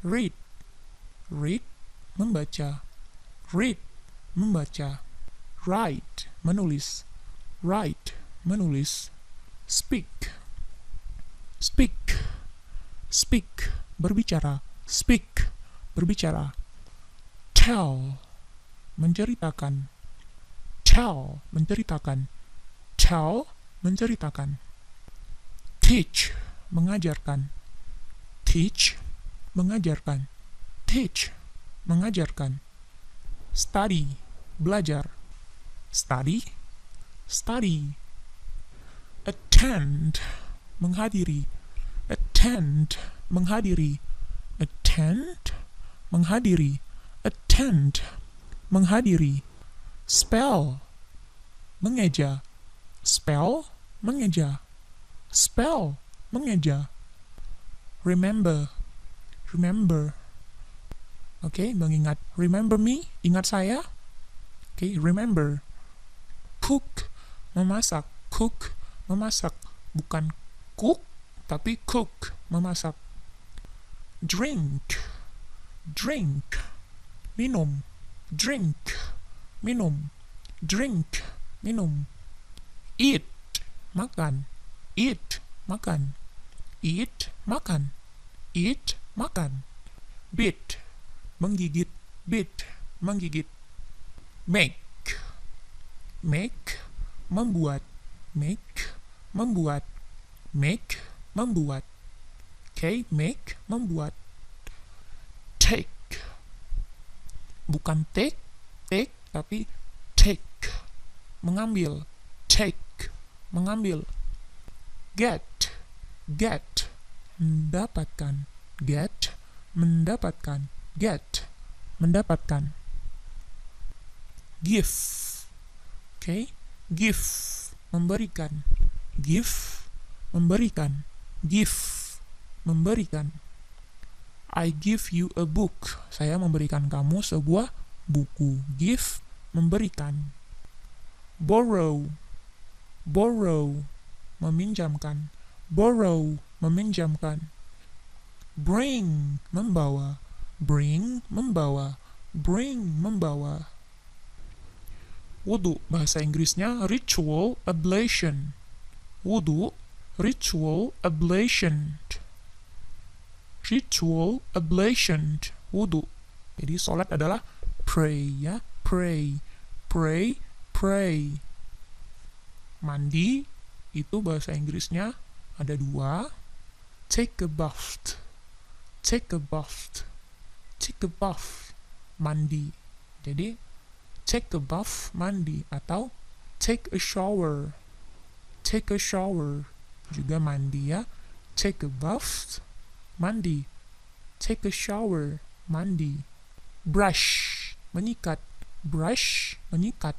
read, read, membaca, read, membaca, write, menulis, write, menulis, speak, speak, speak, berbicara, speak, berbicara, tell, menceritakan, tell, menceritakan, tell, menceritakan, teach, mengajarkan, teach, mengajarkan, teach, mengajarkan, study, belajar, study, study, attend, menghadiri, attend, menghadiri, attend, menghadiri, attend, menghadiri, spell, mengeja, spell, mengeja, spell, mengeja, remember, remember, oke, mengingat, remember me, ingat saya, oke, remember, cook, memasak, cook, memasak, bukan cook, tapi cook, memasak, drink, drink, minum, drink, minum, drink, minum, eat, makan, eat, makan, eat, makan, eat, makan, bit, menggigit, bit, menggigit, make, make, membuat, make, membuat, make, membuat, okay, make, membuat, take, bukan take, tapi take, mengambil, take, mengambil, get, mendapatkan, get, mendapatkan, get, mendapatkan, give, okay, give, memberikan, give, memberikan, give, memberikan, I give you a book, saya memberikan kamu sebuah buku, give, memberikan, borrow, borrow, meminjamkan, borrow, meminjamkan, bring, membawa, bring, membawa, bring, membawa, wudu, bahasa Inggrisnya ritual ablation, wudu, ritual ablation, ritual ablation, wudu. Jadi sholat adalah pray, ya, pray, pray, pray. Mandi itu bahasa Inggrisnya ada dua, take a bath, take a bath, take a bath, mandi. Jadi take a bath, mandi, atau take a shower, take a shower, juga mandi, ya, take a bath, mandi, take a shower, mandi, brush, menyikat, brush, menyikat,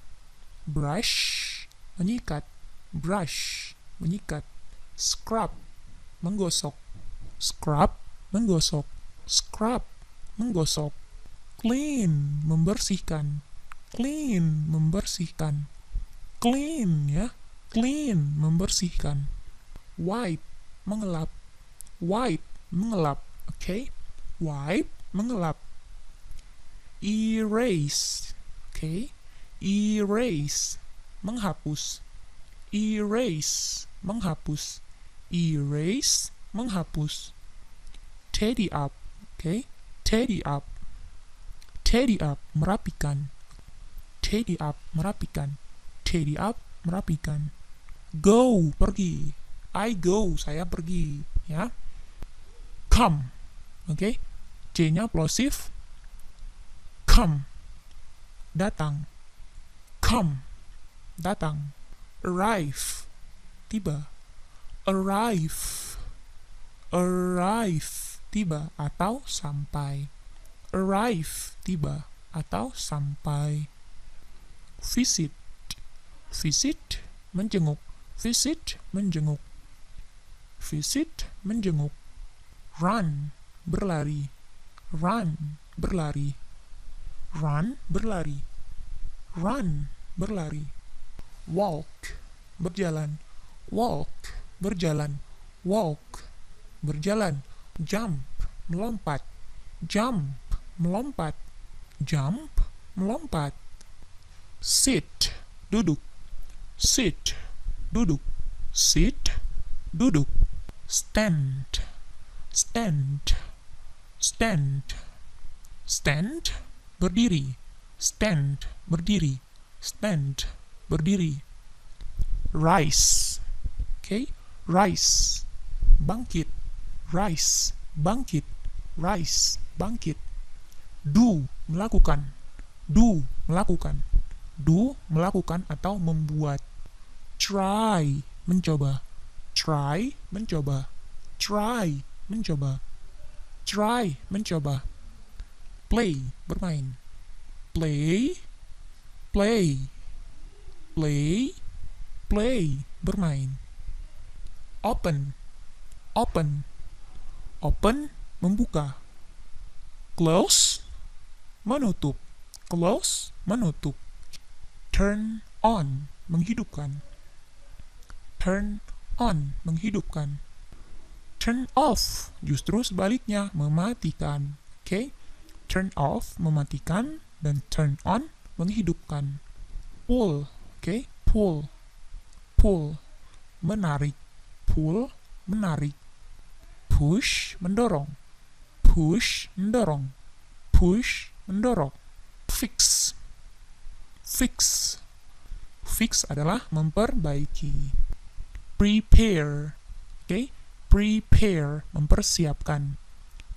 brush, menyikat, brush, menyikat, scrub, menggosok, scrub, menggosok, scrub, menggosok, clean, membersihkan, clean, membersihkan, clean, ya, clean, membersihkan, wipe, mengelap, wipe, mengelap, okay, wipe, mengelap, erase, okay, erase, menghapus, erase, menghapus, erase, menghapus, tidy up, okay, tidy up, tidy up, merapikan, tidy up, merapikan, tidy up, merapikan, go, pergi, I go, saya pergi, ya, come, okay, C-nya plosif, come, datang, come, datang, arrive, tiba, arrive, arrive, tiba atau sampai, arrive, tiba atau sampai, visit, visit, menjenguk, visit, menjenguk, visit, menjenguk, run, berlari, run, berlari, run, berlari, run, berlari, walk, berjalan, walk, berjalan, walk, berjalan, jump, melompat, jump, melompat, jump, melompat. Sit, duduk, sit, duduk, sit, duduk. Stand, stand, stand, stand, berdiri, stand, berdiri, stand, berdiri. Rise, okay, rise, bangkit, rise, bangkit, rise, bangkit. Do, melakukan, do, melakukan, do, melakukan atau membuat. Try, mencoba, try, mencoba, try, mencoba, try, mencoba. Play, bermain, play, play, play, play, bermain. Open, open, open, membuka. Close, menutup, close, menutup. Turn on, menghidupkan, turn on, menghidupkan. Turn off, justru sebaliknya, mematikan. Okay? Turn off, mematikan, dan turn on, menghidupkan. Pull, okay? Pull, pull, menarik, pull, menarik. Push, mendorong, push, mendorong, push, mendorong. Fix, fix, fix adalah memperbaiki. Prepare, okay? Prepare, mempersiapkan.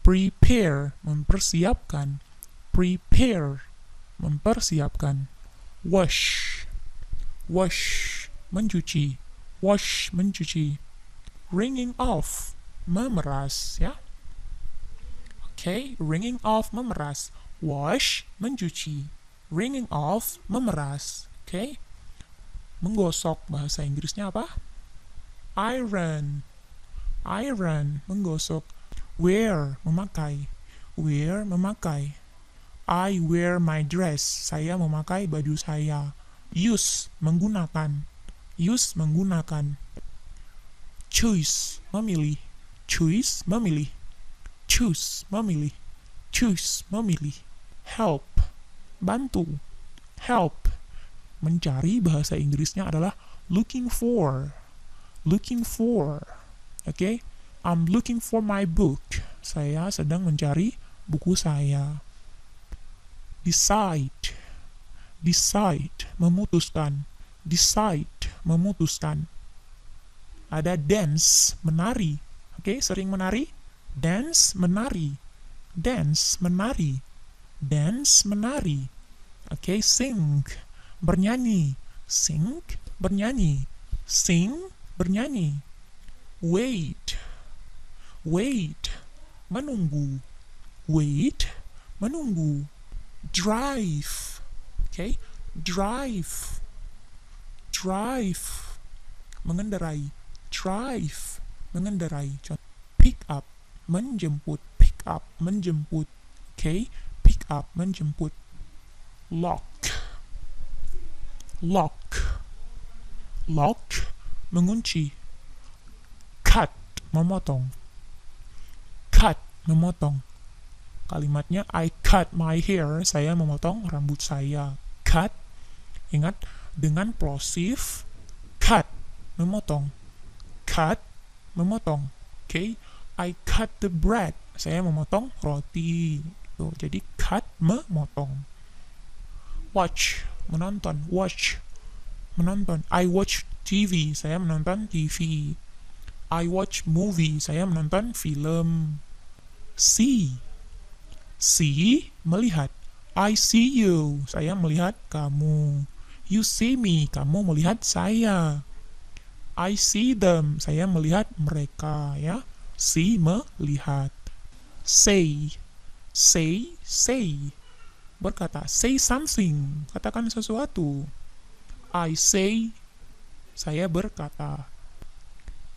Prepare, mempersiapkan. Prepare, mempersiapkan. Wash, wash, mencuci, wash, mencuci. Wringing off, memeras, ya. Okay, wringing off, memeras. Wash, mencuci. Wringing off, memeras. Okay. Menggosok, bahasa Inggrisnya apa? Iron, iron, menggosok. Wear, memakai. Wear, memakai. I wear my dress, saya memakai baju saya. Use, menggunakan. Use, menggunakan. Choose, memilih. Choose, memilih. Choose, memilih. Choose, memilih. Help, bantu. Help, mencari, bahasa Inggrisnya adalah looking for. Looking for. Okay? I'm looking for my book. Saya sedang mencari buku saya. Decide, decide, memutuskan. Decide, memutuskan. Ada dance, menari. Oke, sering menari. Dance, menari. Dance, menari. Dance, menari. Oke, sing, bernyanyi. Sing, bernyanyi. Sing, bernyanyi. Wait, wait, menunggu. Wait, menunggu. Drive, okay? Drive, drive, mengendarai. Drive, mengendarai. Pick up, menjemput. Pick up, menjemput. Okay? Pick up, menjemput. Lock, lock, lock, mengunci. Cut, memotong. Cut, memotong. Kalimatnya I cut my hair, saya memotong rambut saya. Cut, ingat dengan plosive. Cut, memotong. Cut, memotong. Okay? I cut the bread, saya memotong roti. Tuh, jadi cut, memotong. Watch, menonton. Watch, menonton. I watch TV, saya menonton TV. I watch movie, saya menonton film. See, see, melihat. I see you, saya melihat kamu. You see me, kamu melihat saya. I see them, saya melihat mereka, ya. See, melihat. Say, say, say, berkata. Say something, katakan sesuatu. I say, saya berkata.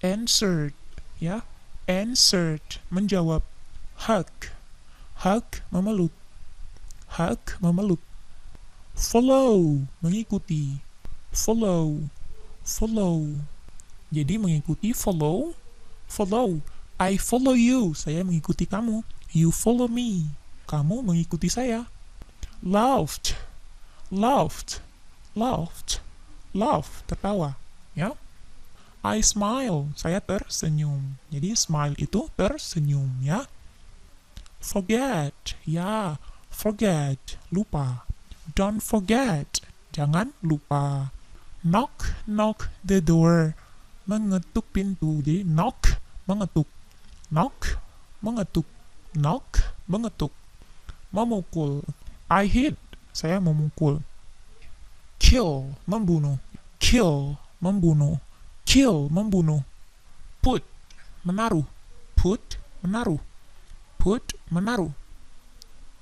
Answered, ya. Answered, menjawab. Hug, hug, memeluk. Hug, memeluk. Follow, mengikuti. Follow, follow. Jadi mengikuti, follow, follow. I follow you, saya mengikuti kamu. You follow me. Kamu mengikuti saya. Laughed, laughed, laughed, laugh, tertawa. Ya. I smile, saya tersenyum. Jadi smile itu tersenyum, ya. Forget, ya, forget, lupa. Don't forget, jangan lupa. Knock, knock the door, mengetuk pintu. Jadi knock, mengetuk. Knock, mengetuk. Knock, mengetuk. Memukul. I hit, saya memukul. Kill, membunuh. Kill, membunuh. Kill, membunuh. Put, menaruh. Put, menaruh. Put, menaruh.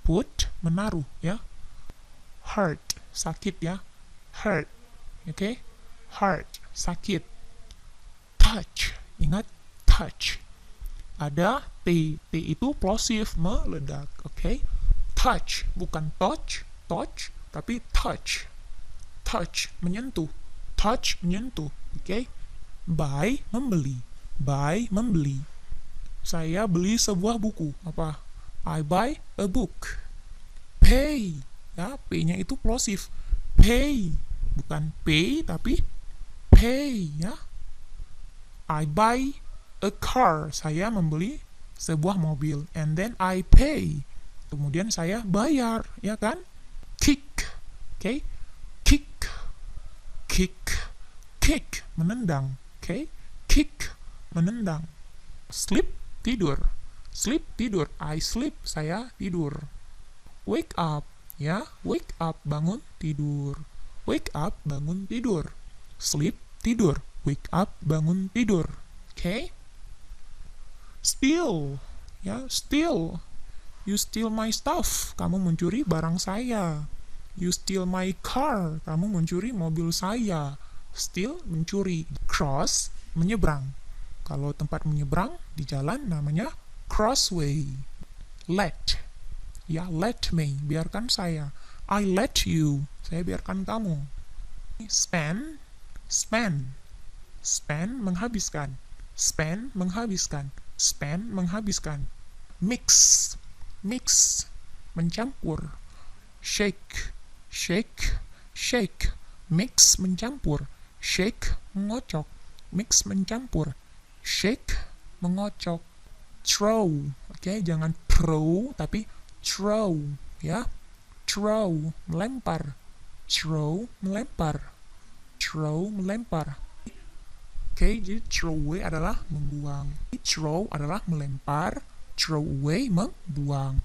Put, menaruh, ya. Hurt, sakit, ya. Hurt, oke. Okay? Hurt, sakit. Touch, ingat, touch. Ada T, T itu plosive, meledak, oke. Okay? Touch, bukan touch, tapi touch. Touch, menyentuh. Touch, menyentuh, oke. Okay? Buy, membeli. Buy, membeli. Saya beli sebuah buku. Apa? I buy a book. Pay, ya, P-nya itu plosive. Pay, bukan pay, tapi pay, ya. I buy a car. Saya membeli sebuah mobil. And then I pay. Kemudian saya bayar, ya kan? Kick, oke. Okay? Kick, kick, kick, menendang. Okay? Kick, menendang. Sleep, tidur. Sleep, tidur. I sleep, saya tidur. Wake up, ya. Wake up, bangun, tidur. Wake up, bangun, tidur. Sleep, tidur. Wake up, bangun, tidur. Okay? Steal, ya. Steal. You steal my stuff. Kamu mencuri barang saya. You steal my car. Kamu mencuri mobil saya. Steal, mencuri. Cross, menyeberang. Kalau tempat menyeberang di jalan namanya crossway. Let, ya, let me, biarkan saya. I let you, saya biarkan kamu. Spend, spend. Spend, menghabiskan. Spend, menghabiskan. Spend, menghabiskan. Mix, mix, mencampur. Shake, shake, shake. Mix, mencampur. Shake, mengocok. Mix, mencampur. Shake, mengocok. Throw, oke, jangan throw, tapi throw, ya. Throw, melempar. Throw, melempar. Throw, melempar. Oke, jadi throw away adalah membuang. Throw adalah melempar. Throw away, membuang.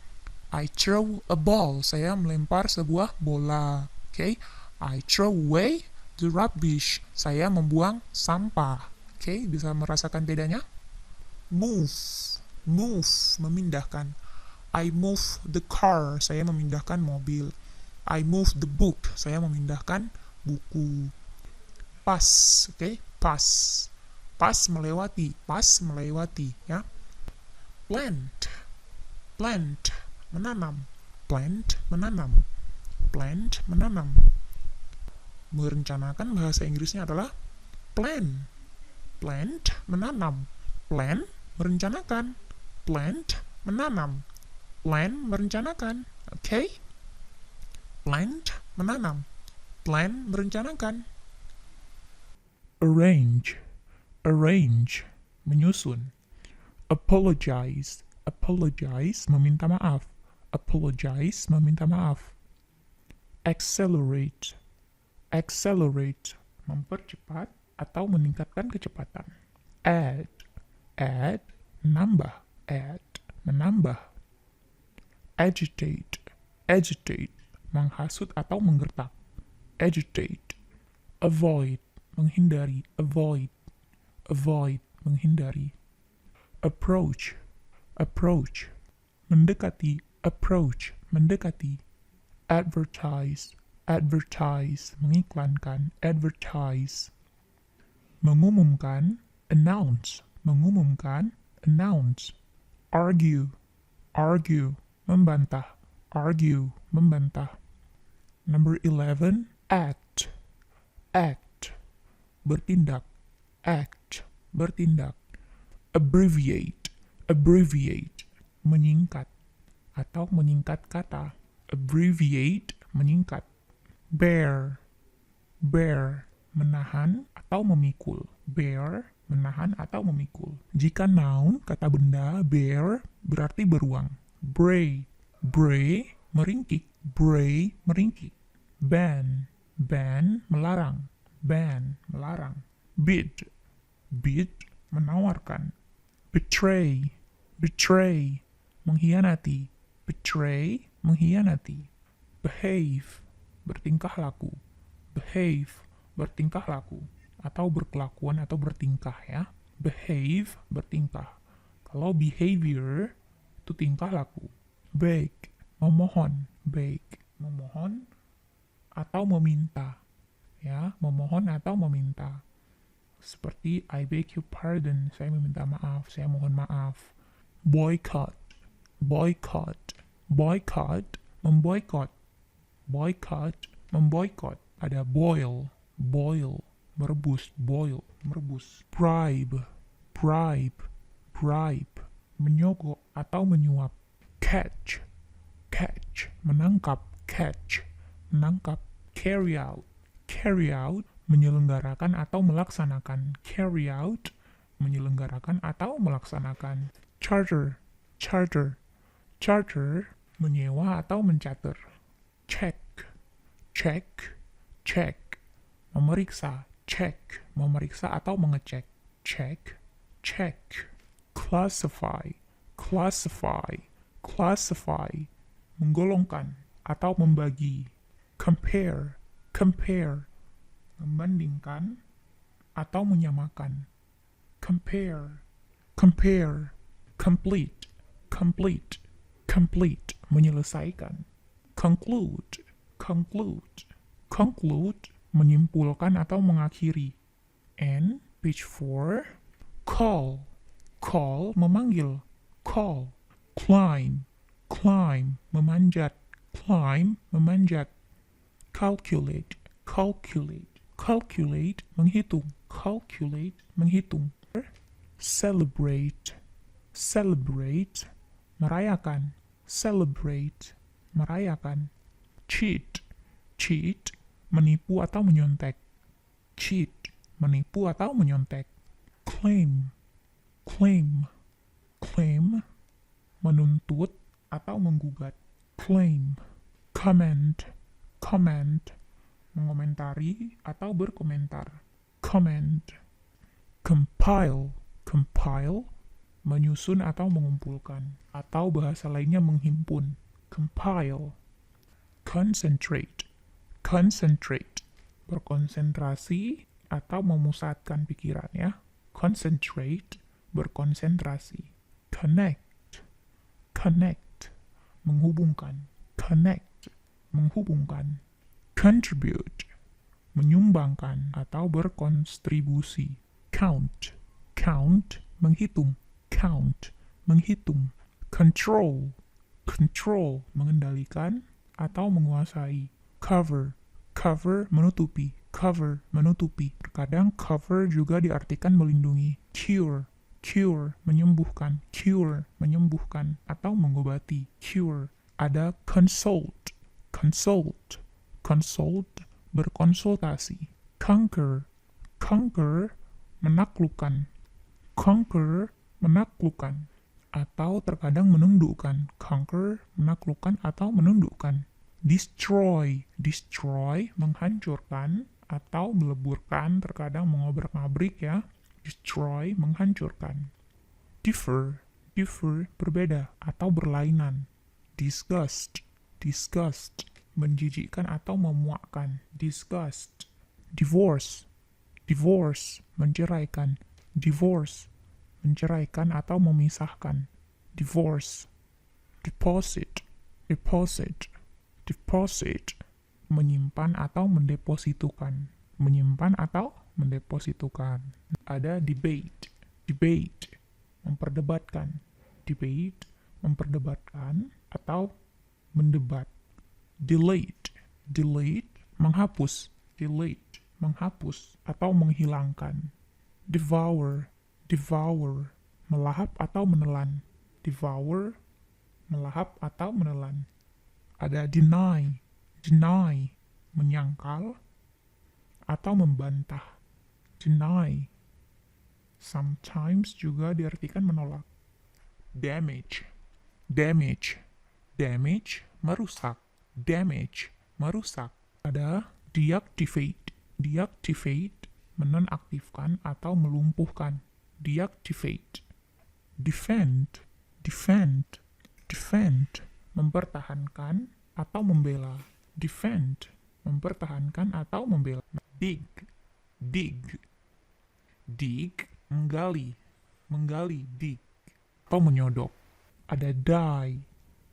I throw a ball, saya melempar sebuah bola. Oke, I throw away the rubbish, saya membuang sampah. Oke, bisa merasakan bedanya? Move, move, memindahkan. I move the car, saya memindahkan mobil. I move the book, saya memindahkan buku. Pass, oke, pass. Pass, melewati, ya. Plant, plant, menanam. Plant, menanam. Plant, menanam. Merencanakan bahasa Inggrisnya adalah plan. Plant, menanam. Plan, merencanakan. Plant, menanam. Plan, merencanakan. Oke? Okay? Plant, menanam. Plan, merencanakan. Arrange, arrange, menyusun. Apologize, apologize, meminta maaf. Apologize, meminta maaf. Accelerate, accelerate, mempercepat atau meningkatkan kecepatan. Add, add, menambah. Add, menambah. Agitate, agitate, menghasut atau menggertak. Agitate. Avoid, menghindari. Avoid, avoid, menghindari. Approach, approach, mendekati. Approach, mendekati. Advertise, advertise, mengiklankan. Advertise. Mengumumkan. Announce, mengumumkan. Announce. Argue, argue, membantah. Argue, membantah. Number 11, act, act, bertindak. Act, bertindak. Abbreviate, abbreviate, menyingkat atau menyingkat kata. Abbreviate, menyingkat. Bear, bear, menahan atau memikul. Bear, menahan atau memikul. Jika noun, kata benda, bear, berarti beruang. Bray, bray, meringkik. Bray, meringkik. Ban, ban, melarang. Ban, melarang. Bid, bid, menawarkan. Betray, betray, mengkhianati. Betray, mengkhianati. Behave, bertingkah laku. Behave, bertingkah laku. Atau berkelakuan atau bertingkah ya. Behave, bertingkah. Kalau behavior, itu tingkah laku. Beg, memohon. Beg, memohon atau meminta. Ya, memohon atau meminta. Seperti I beg your pardon, saya meminta maaf, saya mohon maaf. Boycott, boycott, boycott, memboikot. Boycott, memboikot. Ada boil, boil, merebus, boil, merebus. Bribe, bribe, bribe, menyogok atau menyuap. Catch, catch, menangkap, catch, menangkap. Carry out, menyelenggarakan atau melaksanakan. Carry out, menyelenggarakan atau melaksanakan. Charter, charter, charter, menyewa atau mencater. Check, check, check, memeriksa. Check, memeriksa atau mengecek. Check, check. Classify, classify, classify, menggolongkan atau membagi. Compare, compare, membandingkan atau menyamakan. Compare, compare. Complete, complete, complete, menyelesaikan. Conclude, conclude, conclude, menyimpulkan atau mengakhiri. And page 4, call, call, memanggil. Call. Climb, climb, memanjat. Climb, memanjat. Calculate, calculate, calculate, menghitung. Calculate, menghitung. Celebrate, celebrate, merayakan. Celebrate, merayakan. Cheat, cheat, menipu atau menyontek. Cheat, menipu atau menyontek. Claim, claim, claim, menuntut atau menggugat. Claim. Comment, comment, mengomentari atau berkomentar. Comment. Compile, compile, menyusun atau mengumpulkan, atau bahasa lainnya menghimpun. Compile. Concentrate, concentrate, berkonsentrasi atau memusatkan pikiran ya. Concentrate, berkonsentrasi. Connect, connect, menghubungkan. Connect, menghubungkan. Contribute, menyumbangkan atau berkontribusi. Count, count, menghitung. Count, menghitung. Control, control, mengendalikan atau menguasai. Cover, cover, menutupi. Cover, menutupi. Terkadang cover juga diartikan melindungi. Cure, cure, menyembuhkan. Cure, menyembuhkan atau mengobati. Cure. Ada consult, consult, consult, berkonsultasi. Conquer, conquer, menaklukkan. Conquer, menaklukkan. Atau terkadang menundukkan. Conquer, menaklukkan atau menundukkan. Destroy, destroy, menghancurkan atau meleburkan, terkadang mengobrak-ngabrik ya. Destroy, menghancurkan. Differ, differ, berbeda atau berlainan. Disgust, disgust, menjijikkan atau memuakkan. Disgust. Divorce, divorce, menceraikan. Divorce, menceraikan atau memisahkan. Divorce. Deposit, deposit, deposit, menyimpan atau mendepositukan. Menyimpan atau mendepositukan. Ada debate, debate, memperdebatkan. Debate, memperdebatkan atau mendebat. Delete, delete, menghapus. Delete, menghapus atau menghilangkan. Devour, devour, melahap atau menelan. Devour, melahap atau menelan. Ada deny, deny, menyangkal atau membantah. Deny. Sometimes juga diartikan menolak. Damage, damage, damage, merusak. Damage, merusak. Ada deactivate, deactivate, menonaktifkan atau melumpuhkan. Deactivate. Defend, defend, defend, mempertahankan atau membela. Defend, mempertahankan atau membela. Dig, dig, dig, menggali, menggali, dig, atau menyodok. Ada die,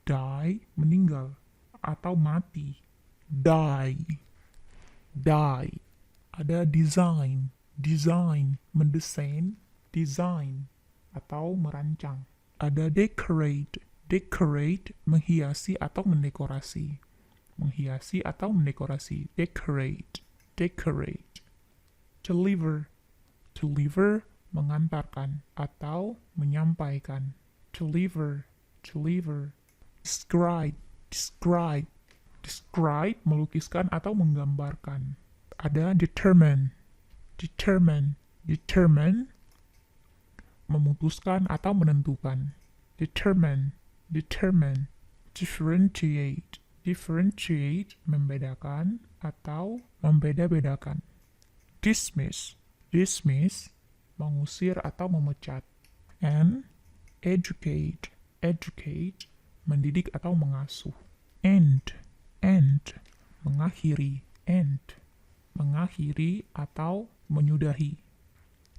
die, meninggal atau mati. Die, die. Ada design, design, mendesain, design atau merancang. Ada decorate, decorate, menghiasi atau mendekorasi. Menghiasi atau mendekorasi. Decorate, decorate. Deliver, deliver, mengantarkan atau menyampaikan. Deliver, deliver. Describe, describe, describe, melukiskan atau menggambarkan. Ada determine, determine, determine, memutuskan atau menentukan. Determine, determine. Differentiate, differentiate, membedakan atau membeda-bedakan. Dismiss, dismiss, mengusir atau memecat. And educate, educate, mendidik atau mengasuh. End, end, mengakhiri. End, mengakhiri atau menyudahi.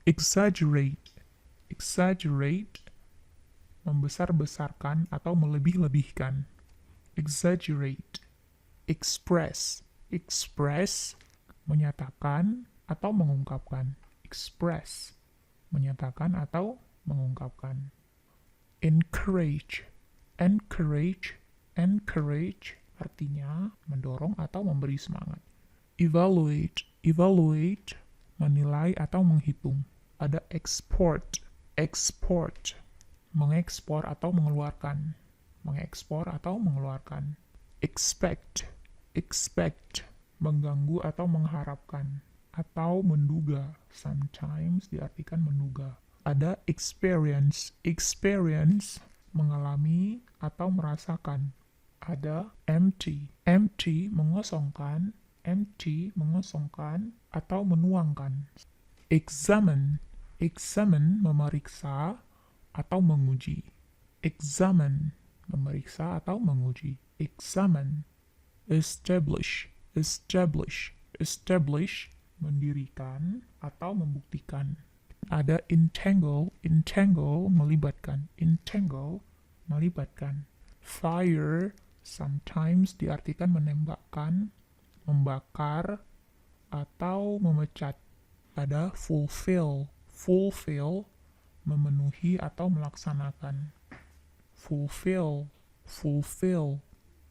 Exaggerate, exaggerate, membesar-besarkan atau melebih-lebihkan. Exaggerate. Express, express, menyatakan atau mengungkapkan. Express, menyatakan atau mengungkapkan. Encourage, encourage, encourage, artinya mendorong atau memberi semangat. Evaluate, evaluate, menilai atau menghitung. Ada export, export, mengekspor atau mengeluarkan. Mengekspor atau mengeluarkan. Expect, expect, mengganggu atau mengharapkan. Atau menduga, sometimes diartikan menduga. Ada experience, experience, mengalami atau merasakan. Ada empty, empty, mengosongkan, empty, mengosongkan atau menuangkan. Examine, examine, memeriksa atau menguji. Examine, memeriksa atau menguji. Examine. Establish, establish, establish, mendirikan atau membuktikan. Ada entangle, entangle, melibatkan. Entangle, melibatkan. Fire, sometimes diartikan menembakkan, membakar, atau memecat. Ada fulfill, fulfill, memenuhi atau melaksanakan. Fulfill, fulfill,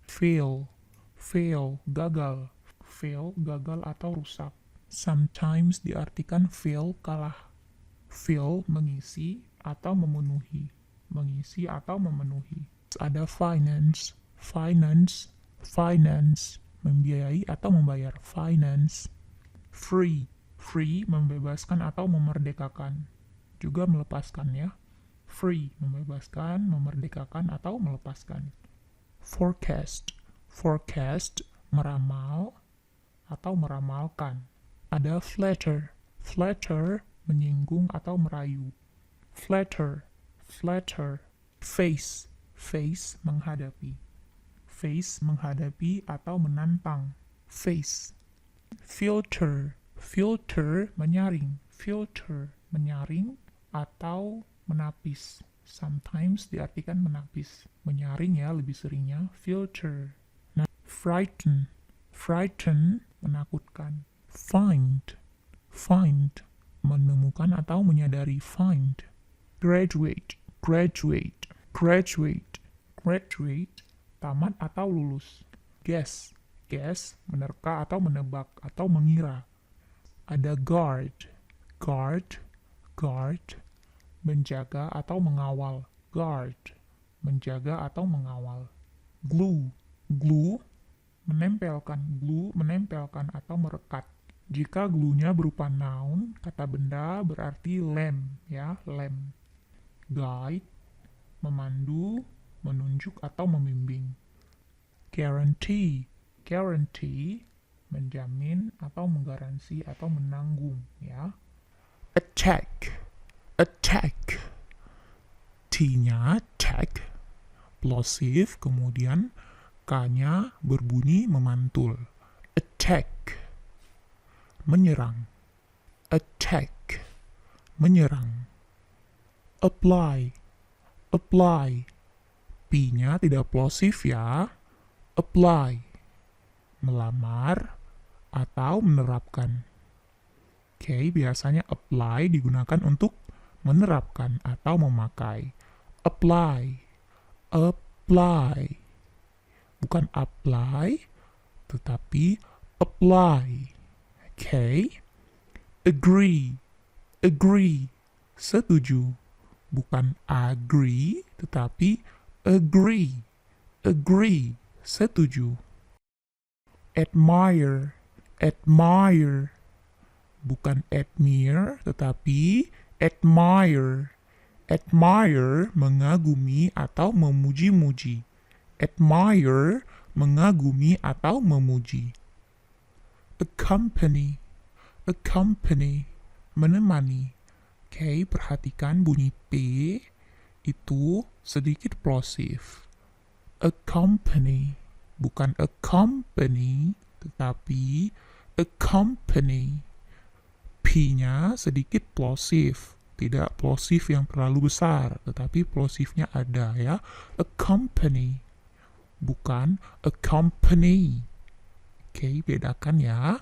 fail, fail, gagal. Fail, gagal atau rusak. Sometimes diartikan fail, kalah. Fill, mengisi atau memenuhi. Mengisi atau memenuhi. Ada finance, finance, finance, membiayai atau membayar. Finance. Free, free, membebaskan atau memerdekakan. Juga melepaskan ya. Free, membebaskan, memerdekakan atau melepaskan. Forecast, forecast, meramal atau meramalkan. Ada flatter, flatter, menyinggung atau merayu. Flatter, flatter. Face, face, menghadapi. Face, menghadapi atau menantang. Face. Filter, filter, menyaring. Filter, menyaring atau menapis. Sometimes diartikan menapis. Menyaring ya lebih seringnya. Filter. Nah, frighten, frighten, menakutkan. Find, find, menemukan atau menyadari. Find. Graduate, graduate, graduate, graduate, tamat atau lulus. Guess, guess, menerka atau menebak atau mengira. Ada guard, guard, guard, menjaga atau mengawal. Guard, menjaga atau mengawal. Glue, glue, menempelkan, glue, menempelkan atau merekat. Jika glue-nya berupa noun, kata benda berarti lem, ya, lem. Guide, memandu, menunjuk atau membimbing. Guarantee, guarantee, menjamin atau menggaransi atau menanggung, ya. Attack, attack, T-nya attack, plosive, kemudian K-nya berbunyi memantul. Attack, menyerang. Attack, menyerang. Apply, apply, P-nya tidak plosive ya. Apply, melamar atau menerapkan. Oke, biasanya apply digunakan untuk menerapkan atau memakai. Apply, apply. Bukan apply, tetapi apply. Oke. Agree, agree. Setuju. Bukan agree, tetapi agree. Agree. Setuju. Admire, admire. Bukan admire, tetapi admire. Admire, mengagumi atau memuji-muji. Admire, mengagumi atau memuji. Accompany, accompany, menemani. Oke, perhatikan bunyi P itu sedikit plosive. Accompany, bukan accompany, tetapi accompany. P-nya sedikit plosive, tidak plosive yang terlalu besar, tetapi plosifnya ada ya. Accompany, bukan accompany. Oke, bedakan ya.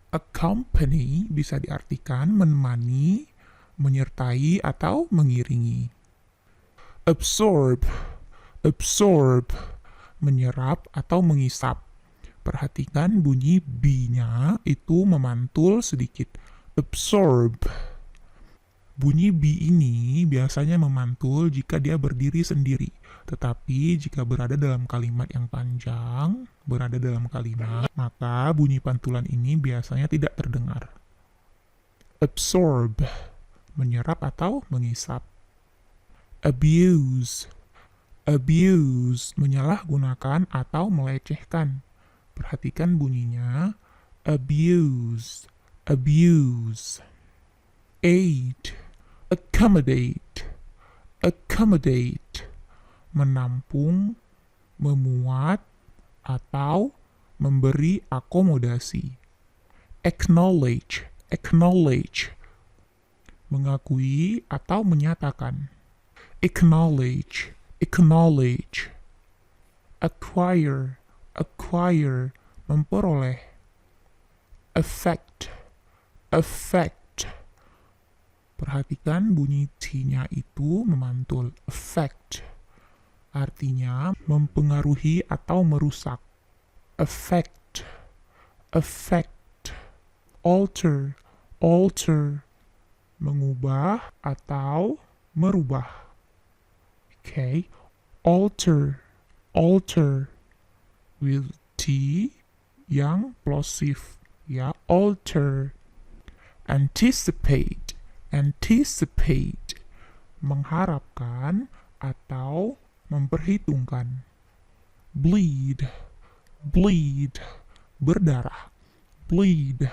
Accompany bisa diartikan menemani, menyertai, atau mengiringi. Absorb, absorb, menyerap atau mengisap. Perhatikan bunyi B-nya itu memantul sedikit. Absorb. Bunyi B ini biasanya memantul jika dia berdiri sendiri. Tetapi jika berada dalam kalimat yang panjang, berada dalam kalimat, maka bunyi pantulan ini biasanya tidak terdengar. Absorb, menyerap atau mengisap. Abuse, abuse, menyalahgunakan atau melecehkan. Perhatikan bunyinya. Abuse, abuse. Aid, accommodate, accommodate, menampung, memuat, atau memberi akomodasi. Acknowledge, acknowledge, mengakui atau menyatakan. Acknowledge, acknowledge. Acquire, acquire, memperoleh. Affect, affect. Perhatikan bunyi T-nya itu memantul. Affect. Artinya mempengaruhi atau merusak. Affect, affect. Alter, alter, mengubah atau merubah. Okay. Alter, alter, with T yang plosive, ya. Alter. Anticipate, anticipate, mengharapkan atau memperhitungkan. Bleed, bleed, berdarah. Bleed,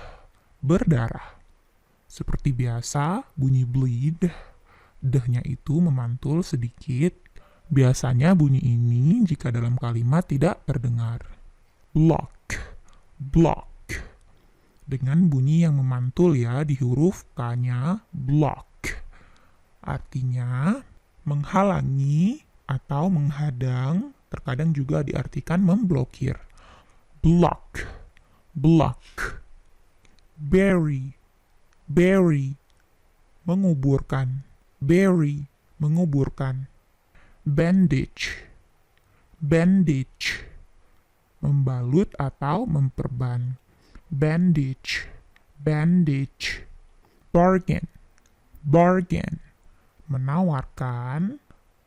berdarah. Seperti biasa, bunyi bleed, deh-nya itu memantul sedikit. Biasanya bunyi ini jika dalam kalimat tidak terdengar. Block, block. Dengan bunyi yang memantul ya di huruf K-nya, block. Artinya menghalangi atau menghadang, terkadang juga diartikan memblokir. Block, block. Bury, bury, menguburkan. Bury, menguburkan. Bandage, bandage, membalut atau memperban. Bandage, bandage. Bargain, bargain, menawarkan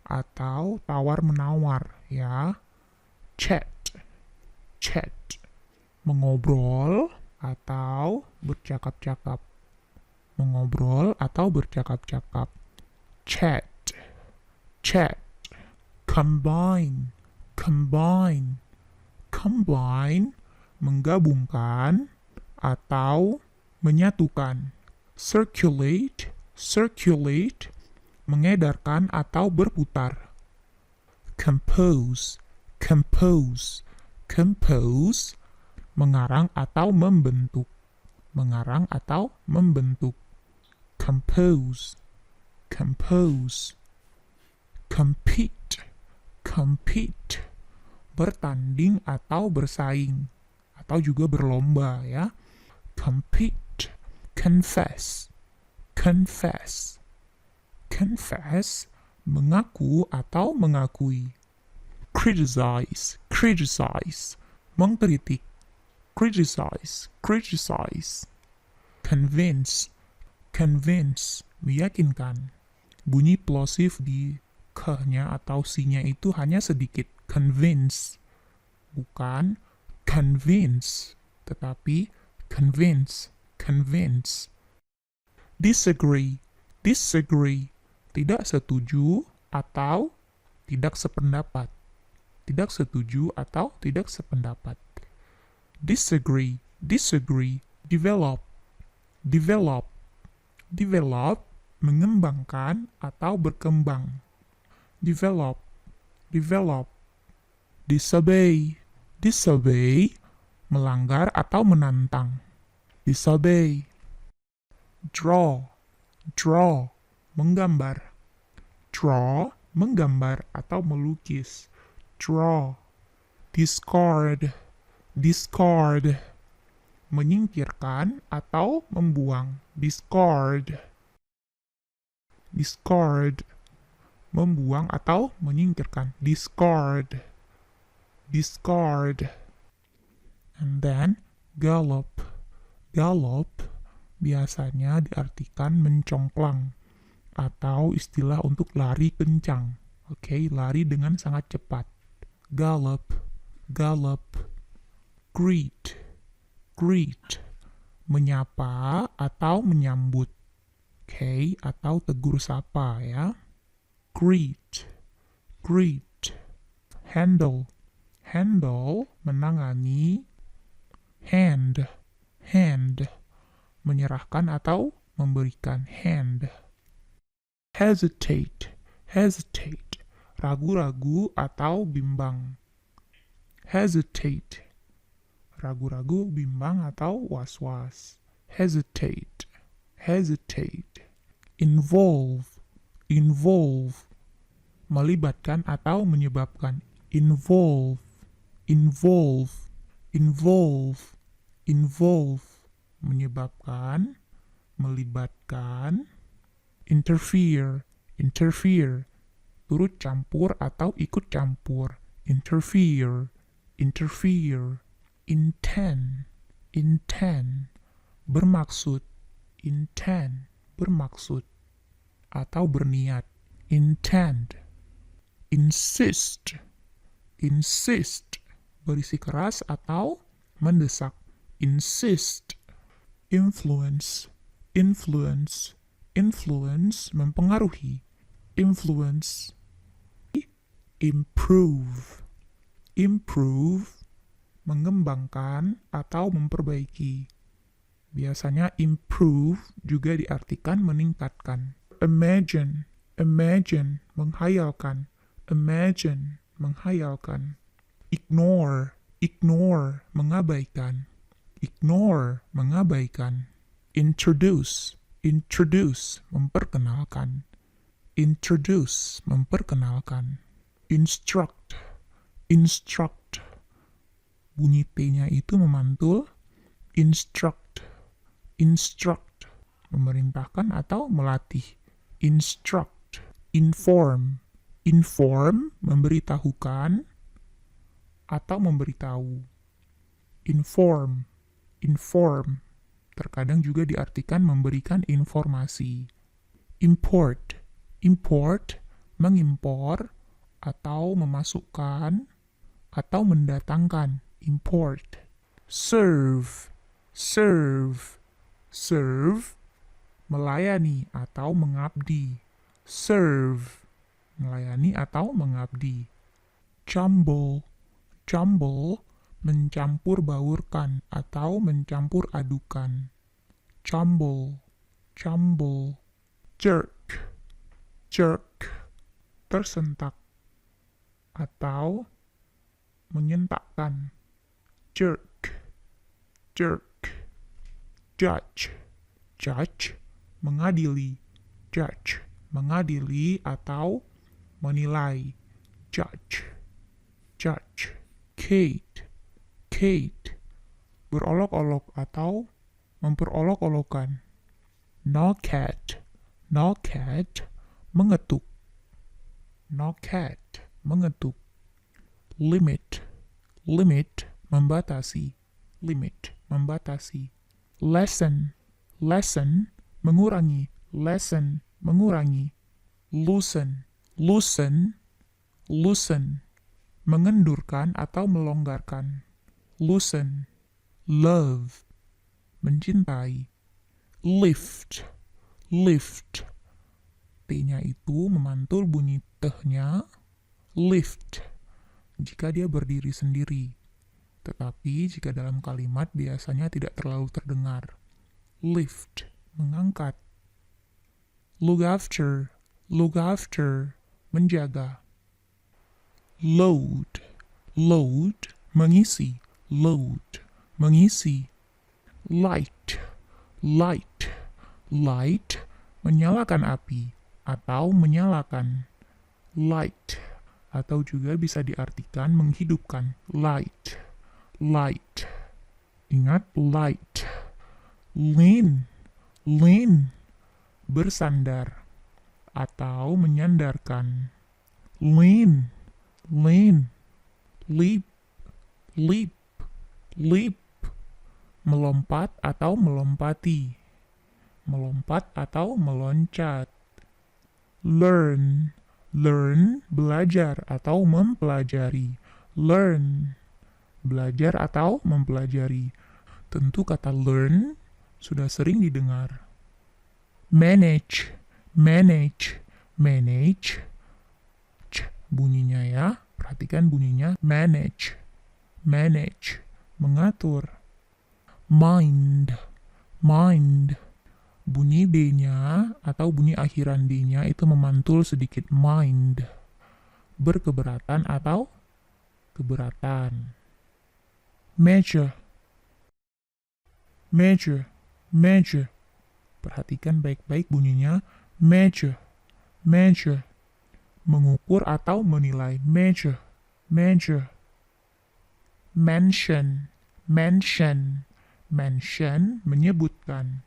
atau tawar-menawar, ya. Chat, chat, mengobrol atau bercakap-cakap. Mengobrol atau bercakap-cakap. Chat, chat. Combine, combine, combine, menggabungkan atau menyatukan. Circulate, circulate, mengedarkan atau berputar. Compose, compose, compose, mengarang atau membentuk. Mengarang atau membentuk. Compose, compose. Compete, compete, bertanding atau bersaing, atau juga berlomba, ya. Compete. Confess, confess, confess, mengaku atau mengakui. Criticize, criticize, mengkritik. Criticize, criticize. Convince, convince, meyakinkan. Bunyi plosif di ke-nya atau si-nya itu hanya sedikit. Convince, bukan convince, tetapi convince, convince. Disagree, disagree, tidak setuju atau tidak sependapat. Tidak setuju atau tidak sependapat. Disagree, disagree. Develop, develop, develop, mengembangkan atau berkembang. Develop, develop. Disobey, disobey, melanggar atau menantang. Disobey. Draw, draw, menggambar. Draw, menggambar atau melukis. Draw. Discard, discard, menyingkirkan atau membuang. Discard, discard, membuang atau menyingkirkan. Discard, discard. And then gallop, gallop biasanya diartikan mencongklang atau istilah untuk lari kencang. Oke, lari dengan sangat cepat. Gallop, gallop. Greet, greet, menyapa atau menyambut. Oke, atau tegur sapa, ya. Greet, greet. Handle, handle, menangani. Hand, hand, menyerahkan atau memberikan. Hand. Hesitate, hesitate, ragu-ragu atau bimbang. Hesitate, ragu-ragu, bimbang atau was-was. Hesitate, hesitate. Involve, involve, melibatkan atau menyebabkan. Involve, involve, involve, involve, menyebabkan, melibatkan. Interfere, interfere, turut campur atau ikut campur. Interfere, interfere. Intend, intend, bermaksud. Intend, bermaksud atau berniat. Intend. Insist, insist, berisi keras atau mendesak. Insist. Influence, influence, influence, mempengaruhi. Influence. Improve, improve, mengembangkan atau memperbaiki. Biasanya improve juga diartikan meningkatkan. Imagine, imagine, menghayalkan. Imagine, menghayalkan. Ignore, ignore, mengabaikan. Ignore, mengabaikan. Introduce, introduce, memperkenalkan. Introduce, memperkenalkan. Instruct, instruct, bunyi T-nya itu memantul. Instruct, instruct, memerintahkan atau melatih. Instruct. Inform, inform, memberitahukan atau memberitahu. Inform, inform, terkadang juga diartikan memberikan informasi. Import, import, mengimpor, atau memasukkan, atau mendatangkan, import. Serve, serve, serve, melayani atau mengabdi. Serve, melayani atau mengabdi. Jumble, jumble, mencampur baurkan atau mencampur adukan. Jumble, jumble. Jerk, jerk, tersentak atau menyentakkan. Jerk, jerk. Judge, judge, mengadili. Judge, mengadili atau menilai. Judge, judge. Kate, Kate, berolok-olok atau memperolok-olokan. Knock-at, knock-at, mengetuk. Knock-at, mengetuk. Limit, limit, membatasi. Limit, membatasi. Lessen, lessen, mengurangi. Lessen, mengurangi. Loosen, loosen, loosen, mengendurkan atau melonggarkan. Loosen. Love, mencintai. Lift, lift, T-nya itu memantul bunyi T-nya. Lift, jika dia berdiri sendiri. Tetapi jika dalam kalimat biasanya tidak terlalu terdengar. Lift, mengangkat. Look after, menjaga. Load, load, mengisi. Load, mengisi. Light, light, light, menyalakan api atau menyalakan. Light, atau juga bisa diartikan menghidupkan. Light, light. Ingat light. Lean, lean, bersandar atau menyandarkan. Lean, lean. Leap, leap, leap, melompat atau melompati. Melompat atau meloncat. Learn, learn, belajar atau mempelajari. Learn, belajar atau mempelajari. Tentu kata learn sudah sering didengar. Manage, manage, manage. C bunyinya ya, perhatikan bunyinya. Manage, manage, mengatur. Mind, mind. Bunyi D-nya atau bunyi akhiran D-nya itu memantul sedikit. Mind, berkeberatan atau keberatan. Measure, measure, measure. Perhatikan baik-baik bunyinya. Measure, measure. Mengukur atau menilai. Measure, measure. Mention, mention. Mention, menyebutkan.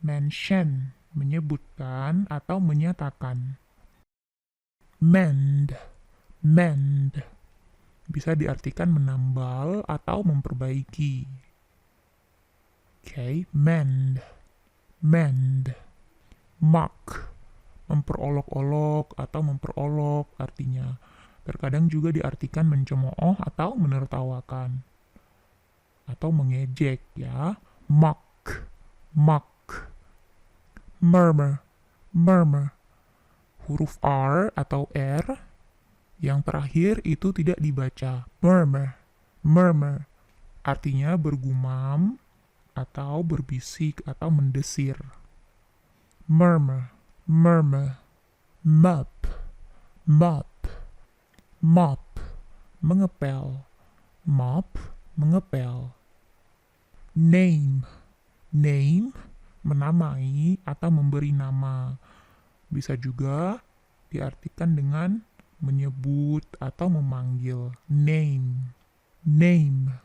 Mention, menyebutkan atau menyatakan. Mend, mend. Bisa diartikan menambal atau memperbaiki. Okay, mend, mend. Mock, memperolok-olok atau memperolok artinya. Terkadang juga diartikan mencemooh atau menertawakan. Atau mengejek ya. Mock, mock. Murmur, murmur. Huruf R atau R yang terakhir itu tidak dibaca. Murmur, murmur. Artinya bergumam atau berbisik atau mendesir. Murmur, murmur. Mop, mop, mop. Mengepel. Mop, mengepel. Name, name, menamai atau memberi nama. Bisa juga diartikan dengan menyebut atau memanggil. Name, name,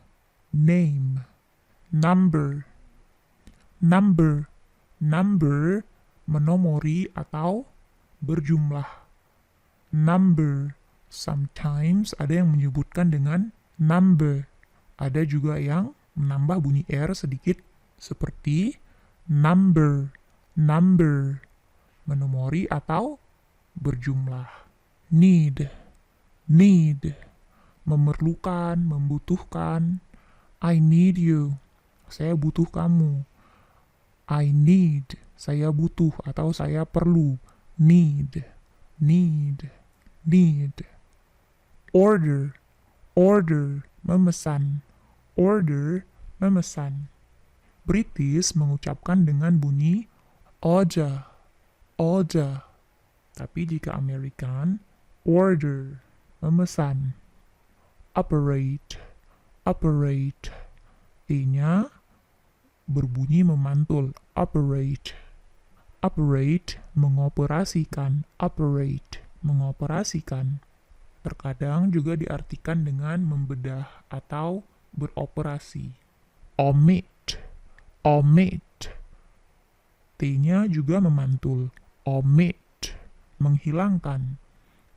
name. Number, number, number, menomori atau berjumlah. Number, sometimes ada yang menyebutkan dengan number. Ada juga yang menambah bunyi R sedikit seperti number, number, menomori atau berjumlah. Need, need, memerlukan, membutuhkan. I need you, saya butuh kamu. I need, saya butuh atau saya perlu. Need, need, need. Order, order, memesan. Order, memesan. British mengucapkan dengan bunyi order, order. Tapi jika American, order, memesan. Operate, operate. T-nya berbunyi memantul. Operate, operate, mengoperasikan. Operate, mengoperasikan. Terkadang juga diartikan dengan membedah atau beroperasi. Omit, omit. T-nya juga memantul. Omit, menghilangkan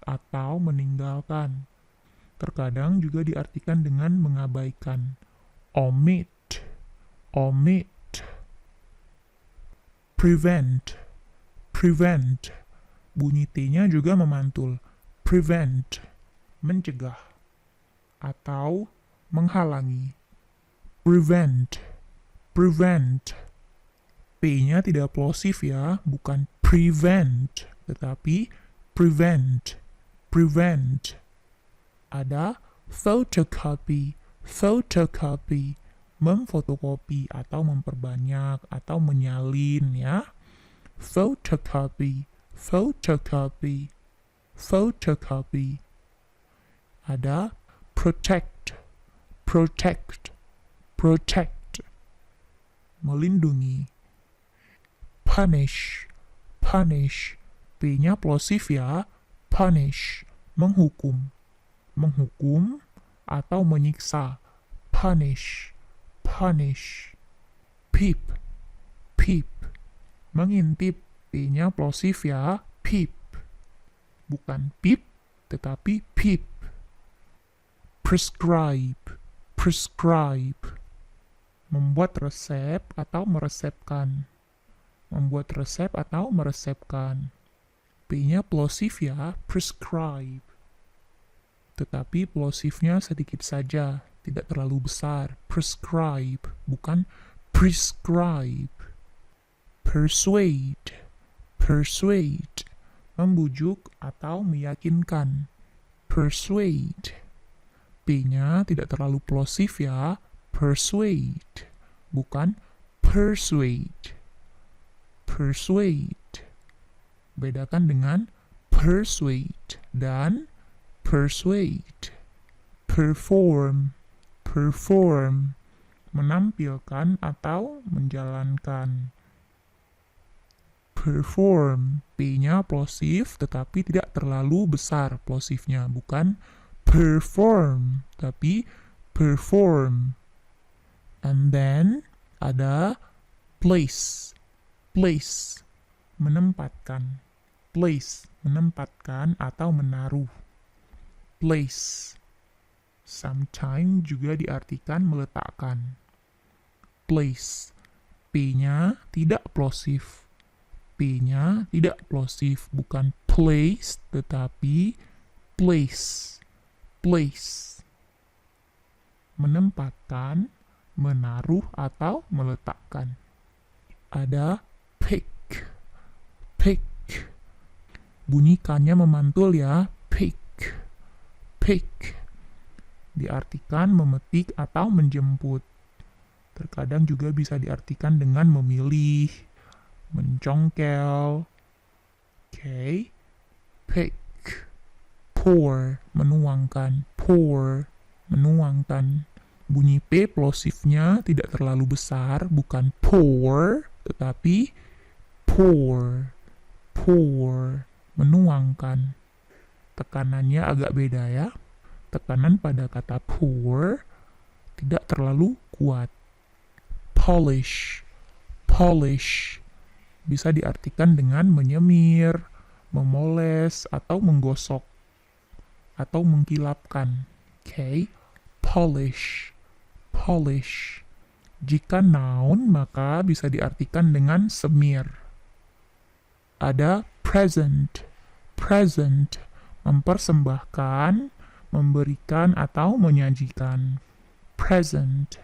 atau meninggalkan. Terkadang juga diartikan dengan mengabaikan. Omit, omit. Prevent, prevent. Bunyi T-nya juga memantul. Prevent, mencegah atau menghalangi. Prevent, prevent. P-nya tidak plosif ya, bukan prevent, tetapi prevent, prevent. Ada photocopy, photocopy, memfotokopi atau memperbanyak atau menyalin ya. Photocopy, photocopy, photocopy. Ada protect, protect, protect, melindungi. Punish, punish. P-nya plosif ya. Punish, menghukum. Menghukum atau menyiksa. Punish, punish. Peep, peep, mengintip. P-nya plosif ya. Peep, bukan peep, tetapi peep. Prescribe, prescribe, membuat resep atau meresepkan. Membuat resep atau meresepkan. P-nya plosif ya. Prescribe, tetapi plosifnya sedikit saja, tidak terlalu besar. Prescribe, bukan prescribe. Persuade, persuade, membujuk atau meyakinkan. Persuade. P-nya tidak terlalu plosif ya. Persuade, bukan persuade. Persuade. Bedakan dengan persuade dan persuade. Perform, perform, menampilkan atau menjalankan. Perform, P-nya plosif tetapi tidak terlalu besar plosifnya, bukan perform, tapi perform. And then ada place, place, menempatkan. Place, menempatkan atau menaruh. Place, sometimes juga diartikan meletakkan. Place, P-nya tidak plosif. P-nya tidak plosif, bukan place, tetapi place. Place, menempatkan, menaruh atau meletakkan. Ada pick, pick. Bunyikannya memantul ya. Pick, pick. Diartikan memetik atau menjemput. Terkadang juga bisa diartikan dengan memilih, mencongkel. Oke. Pick. Pour, menuangkan. Pour, menuangkan. Bunyi P plosifnya tidak terlalu besar, bukan pour, tetapi pour. Pour, menuangkan. Tekanannya agak beda ya. Tekanan pada kata pour tidak terlalu kuat. Polish, polish. Bisa diartikan dengan menyemir, memoles, atau menggosok, atau mengkilapkan. Oke, polish, polish. Jika noun, maka bisa diartikan dengan semir. Ada present, present, mempersembahkan, memberikan atau menyajikan. Present.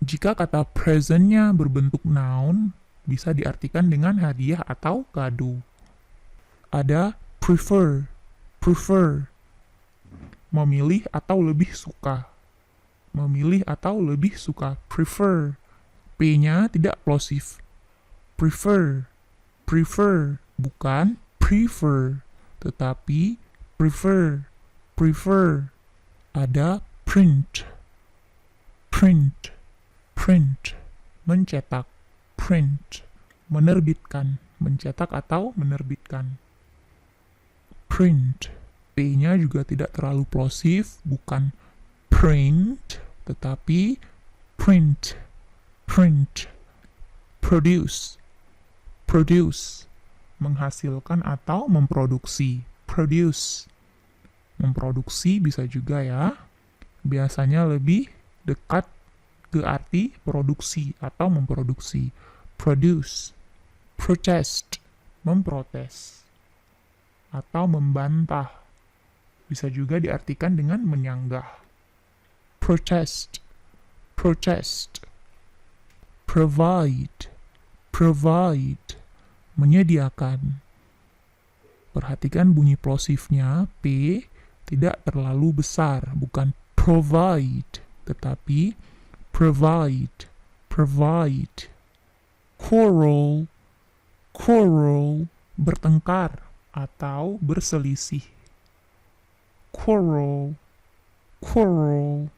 Jika kata present-nya berbentuk noun, bisa diartikan dengan hadiah atau kado. Ada prefer, prefer, memilih atau lebih suka. Memilih atau lebih suka, prefer. P-nya tidak plosif. Prefer, prefer, bukan prefer, tetapi prefer, prefer. Ada print, print, print, mencetak, print, menerbitkan, mencetak atau menerbitkan. Print, P-nya juga tidak terlalu plosif, bukan print, tetapi print, print. Produce, produce, menghasilkan atau memproduksi. Produce, memproduksi bisa juga ya. Biasanya lebih dekat ke arti produksi atau memproduksi. Produce. Protest, memprotes atau membantah. Bisa juga diartikan dengan menyanggah. Protest, protest. Provide, provide, menyediakan. Perhatikan bunyi plosifnya, P tidak terlalu besar, bukan provide, tetapi provide, provide. Quarrel, quarrel, bertengkar atau berselisih. Quarrel, quarrel.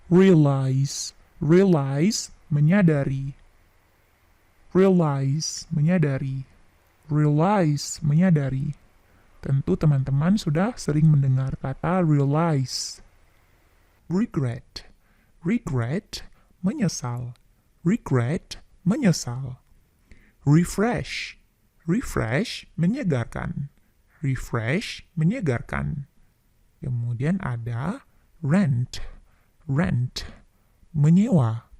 Realize, realize, menyadari. Realize, menyadari. Realize, menyadari. Tentu teman-teman sudah sering mendengar kata realize. Regret, regret, menyesal. Regret, menyesal. Refresh, refresh, menyegarkan. Refresh, menyegarkan. Kemudian ada rent, rent, menyewa.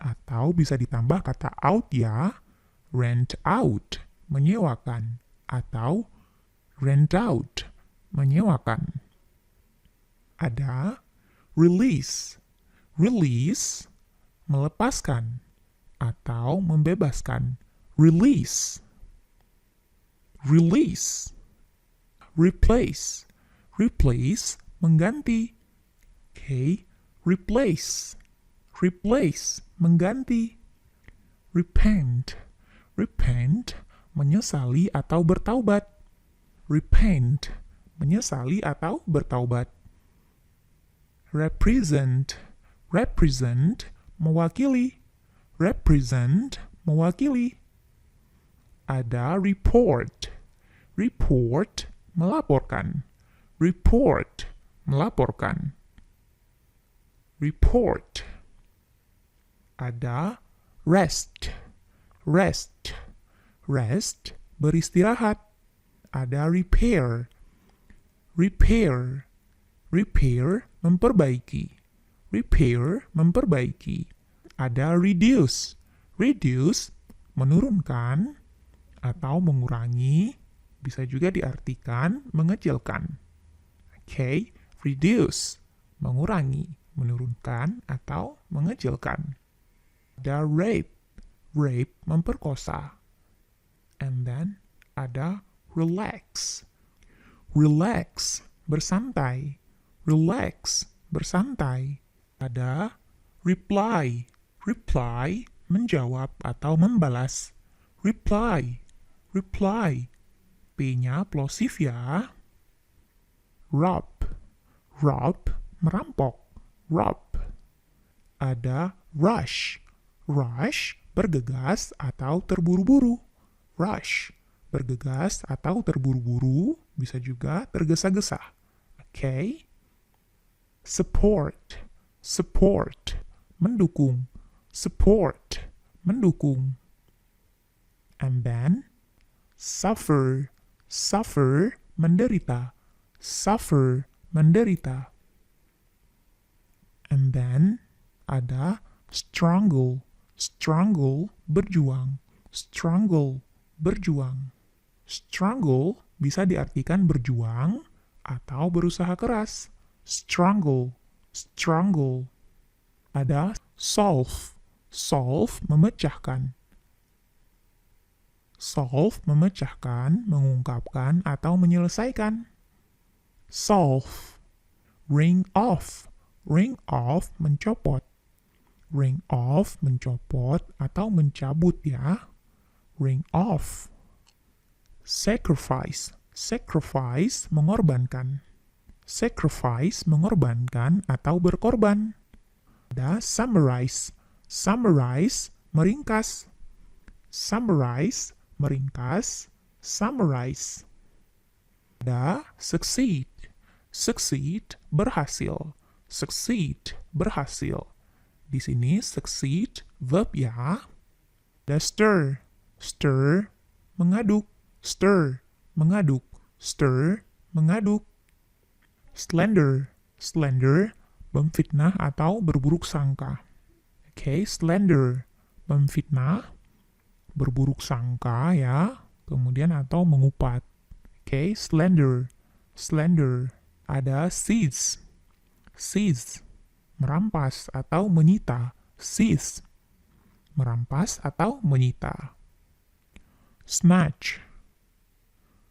Atau bisa ditambah kata out ya, rent out, menyewakan. Atau rent out, menyewakan. Ada release, release, melepaskan atau membebaskan. Release, release. Replace, replace, mengganti. Okay, replace, replace, mengganti. Repent, repent, menyesali atau bertaubat. Repent, menyesali atau bertaubat. Represent, represent, mewakili. Represent, mewakili. Ada report, report, melaporkan. Report, melaporkan. Report. Ada rest, rest, rest, beristirahat. Ada repair, repair, repair, memperbaiki. Repair, memperbaiki. Ada reduce, reduce, menurunkan atau mengurangi. Bisa juga diartikan mengecilkan. Okay, reduce, mengurangi, menurunkan atau mengecilkan. Ada rape, rape, memperkosa. And then ada relax, relax, bersantai. Relax, bersantai. Ada reply, reply, menjawab atau membalas. Reply, reply. P-nya plosif ya. Rob, rob, merampok. Rob. Ada rush, rush, bergegas atau terburu-buru. Rush, bergegas atau terburu-buru, bisa juga tergesa-gesa. Okay? Support, support, mendukung. Support, mendukung. And then, suffer, suffer, menderita. Suffer, menderita. And then, ada struggle, struggle, berjuang. Struggle, berjuang. Struggle bisa diartikan berjuang atau berusaha keras. Struggle, struggle. Ada solve, solve memecahkan. Solve memecahkan, mengungkapkan, atau menyelesaikan. Solve. Ring off, ring off mencopot. Ring off mencopot atau mencabut ya. Ring off. Sacrifice, sacrifice mengorbankan. Sacrifice mengorbankan atau berkorban. Ada summarize, summarize meringkas. Summarize meringkas, summarize. Ada succeed, succeed berhasil. Succeed berhasil. Di sini succeed verb ya. Ada stir, stir mengaduk. Stir mengaduk. Stir mengaduk. Slander, slander memfitnah atau berburuk sangka. Oke, slander memfitnah, berburuk sangka ya, kemudian atau mengupat. Oke, slander, slander. Ada seize, seize merampas atau menyita. Seize merampas atau menyita. Snatch,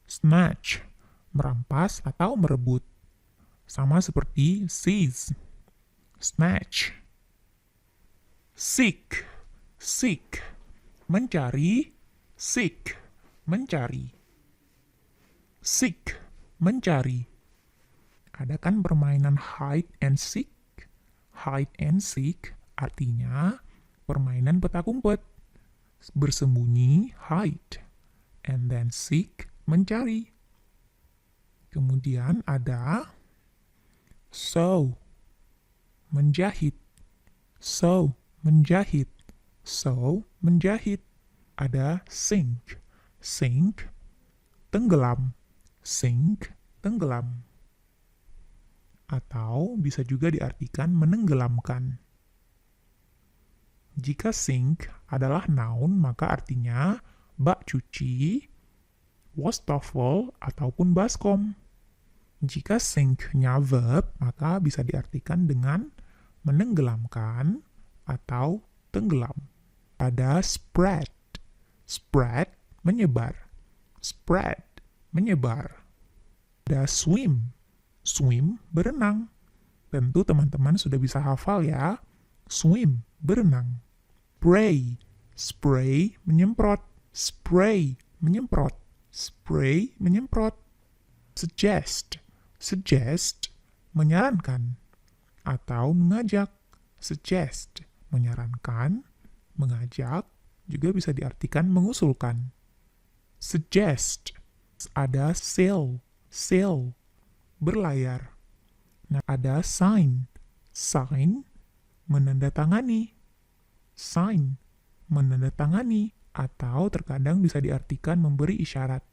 snatch merampas atau merebut. Sama seperti seize. Snatch. Seek, seek mencari, seek mencari. Seek mencari. Ada kan permainan hide and seek? Hide and seek artinya permainan petak umpet. Bersembunyi, hide, and then seek, mencari. Kemudian ada sew, menjahit. Sew, menjahit. Sew, menjahit. Ada sink, sink, tenggelam. Sink, tenggelam. Atau bisa juga diartikan menenggelamkan. Jika sink adalah noun, maka artinya bak cuci, wastafel, ataupun baskom. Jika sink-nya verb, maka bisa diartikan dengan menenggelamkan atau tenggelam. Ada spread, spread menyebar, spread menyebar. Ada swim, swim berenang. Tentu teman-teman sudah bisa hafal ya. Swim, berenang. Spray, spray menyemprot. Spray, menyemprot. Spray, menyemprot. Suggest, suggest menyarankan atau mengajak. Suggest, menyarankan, mengajak, juga bisa diartikan mengusulkan. Suggest, ada sail, sail, berlayar. Nah, ada sign, sign, menandatangani. Sign, menandatangani, atau terkadang bisa diartikan memberi isyarat.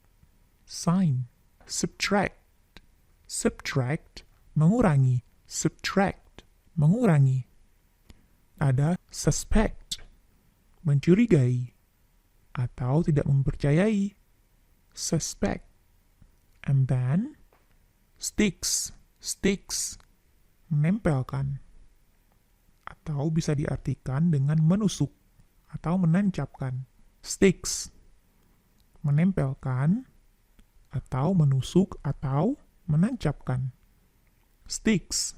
Sign. Subtract, subtract, mengurangi. Subtract, mengurangi. Ada suspect, mencurigai, atau tidak mempercayai. Suspect. And then, sticks, sticks, menempelkan. Atau bisa diartikan dengan menusuk atau menancapkan. Sticks, menempelkan, atau menusuk, atau menancapkan. Sticks.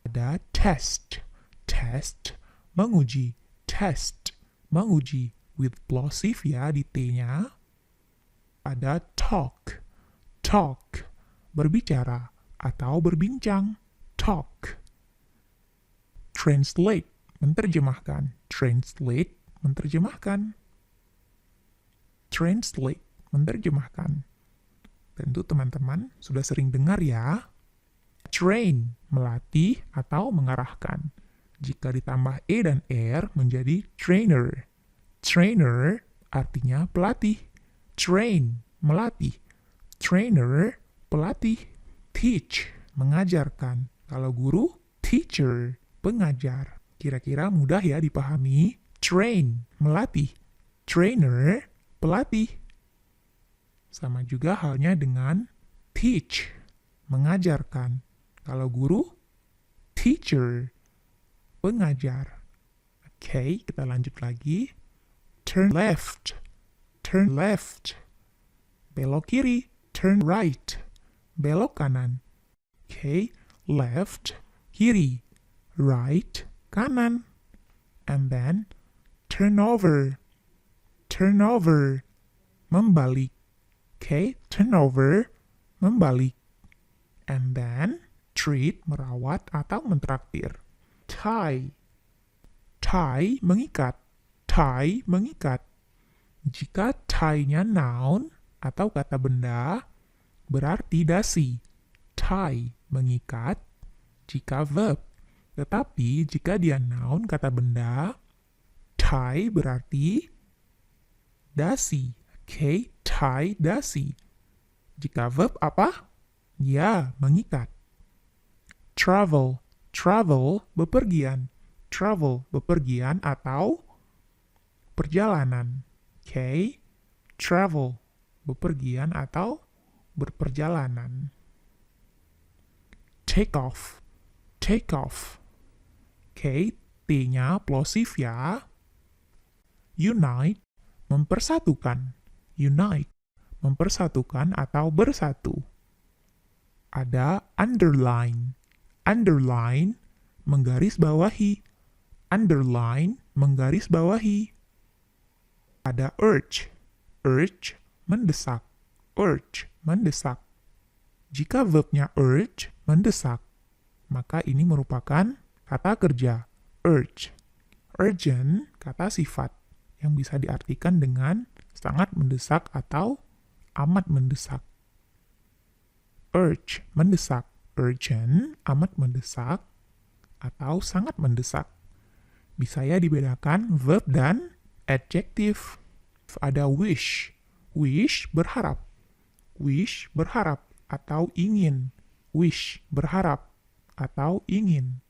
Ada test, test, menguji. Test, menguji. With plosive ya di T-nya. Ada talk, talk, berbicara atau berbincang. Talk. Translate, menerjemahkan. Translate, menerjemahkan. Translate, menerjemahkan. Tentu teman-teman sudah sering dengar ya. Train, melatih atau mengarahkan. Jika ditambah E dan R menjadi trainer. Trainer artinya pelatih. Train, melatih. Trainer, pelatih. Teach, mengajarkan. Kalau guru, teacher, pengajar. Kira-kira mudah ya dipahami. Train, melatih. Trainer, pelatih. Sama juga halnya dengan teach, mengajarkan. Kalau guru, teacher, pengajar. Oke, kita lanjut lagi. Turn left, turn left. Belok kiri, turn right. Belok kanan. Oke, left, kiri. Right, kanan. And then, turn over, membalik. Okay, turn over, membalik. And then, treat, merawat atau mentraktir. Tie, tie, mengikat. Tie, mengikat. Jika tie-nya noun atau kata benda, berarti dasi. Tie, mengikat. Jika verb. Tetapi, jika dia noun, kata benda, tie berarti dasi. Okay, tie dasi. Jika verb apa? Ya, mengikat. Travel, travel, bepergian. Travel, bepergian atau perjalanan. Okay, travel, bepergian atau berperjalanan. Take off, take off. Okay, T-nya plosif ya. Unite, mempersatukan. Unite, mempersatukan atau bersatu. Ada underline. Underline, menggarisbawahi. Underline, menggarisbawahi. Ada urge. Urge, mendesak. Urge, mendesak. Jika verbnya urge, mendesak, maka ini merupakan kata kerja. Urge. Urgent, kata sifat, yang bisa diartikan dengan sangat mendesak atau amat mendesak. Urge, mendesak. Urgent, amat mendesak, atau sangat mendesak. Bisa ya dibedakan verb dan adjektif. Ada wish. Wish, berharap. Wish, berharap, atau ingin. Wish, berharap, atau ingin.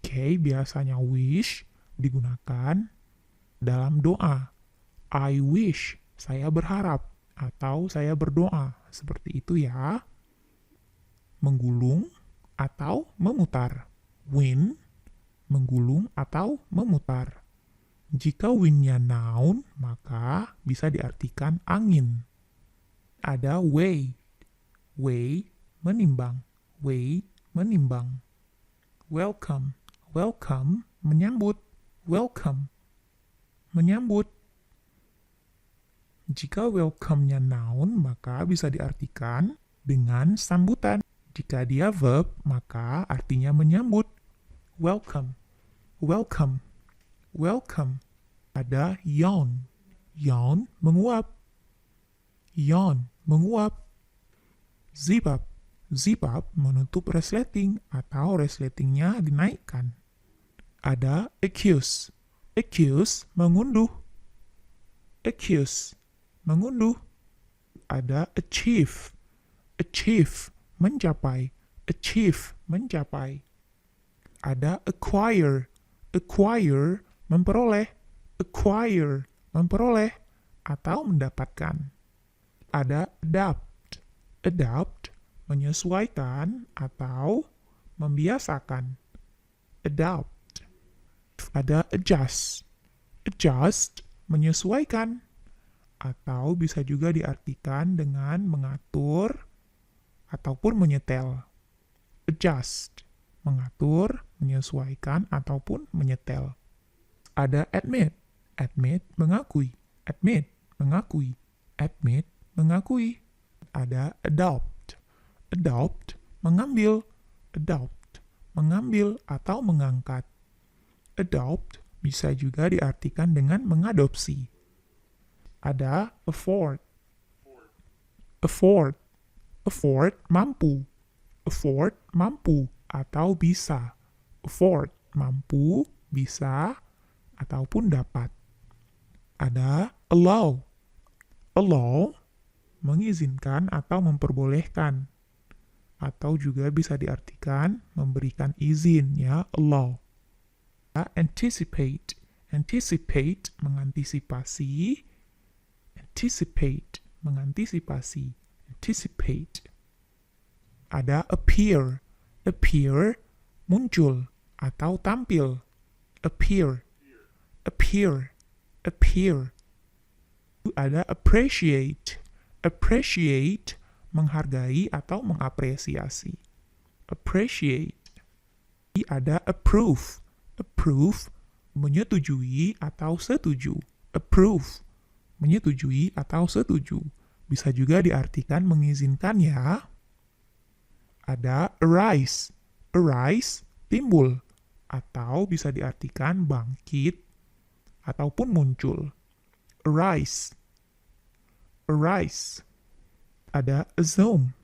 Oke, biasanya wish digunakan dalam doa. I wish, saya berharap, atau saya berdoa. Seperti itu ya. Menggulung atau memutar. Wind, menggulung atau memutar. Jika windnya noun, maka bisa diartikan angin. Ada weigh. Weigh, menimbang. Weigh, menimbang. Welcome. Welcome, menyambut. Welcome, menyambut. Jika welcome-nya noun, maka bisa diartikan dengan sambutan. Jika dia verb, maka artinya menyambut. Welcome, welcome, welcome. Ada yawn. Yawn, menguap. Yawn, menguap. Zip up. Zip up, menutup resleting atau resletingnya dinaikkan. Ada accuse. Accuse, mengunduh. Accuse, mengunduh. Ada achieve. Achieve, mencapai. Achieve, mencapai. Ada acquire. Acquire, memperoleh. Acquire, memperoleh atau mendapatkan. Ada adapt. Adapt, menyesuaikan atau membiasakan. Adapt. Ada adjust. Adjust, menyesuaikan. Atau bisa juga diartikan dengan mengatur ataupun menyetel. Adjust, mengatur, menyesuaikan, ataupun menyetel. Ada admit. Admit, mengakui. Admit, mengakui. Admit, mengakui. Ada adopt. Adopt, mengambil. Adopt, mengambil atau mengangkat. Adopt bisa juga diartikan dengan mengadopsi. Ada afford. Afford. Afford, mampu. Afford, mampu atau bisa. Afford, mampu, bisa, ataupun dapat. Ada allow. Allow, mengizinkan atau memperbolehkan. Atau juga bisa diartikan memberikan izin, ya, allow. Anticipate. Anticipate, mengantisipasi. Anticipate, mengantisipasi, anticipate. Ada appear, appear, muncul atau tampil, appear, appear, appear. Ada appreciate, appreciate, menghargai atau mengapresiasi, appreciate. Ada approve, approve, menyetujui atau setuju, approve, menyetujui atau setuju. Bisa juga diartikan mengizinkan ya. Ada arise, arise, timbul, atau bisa diartikan bangkit ataupun muncul, arise, arise. Ada assume,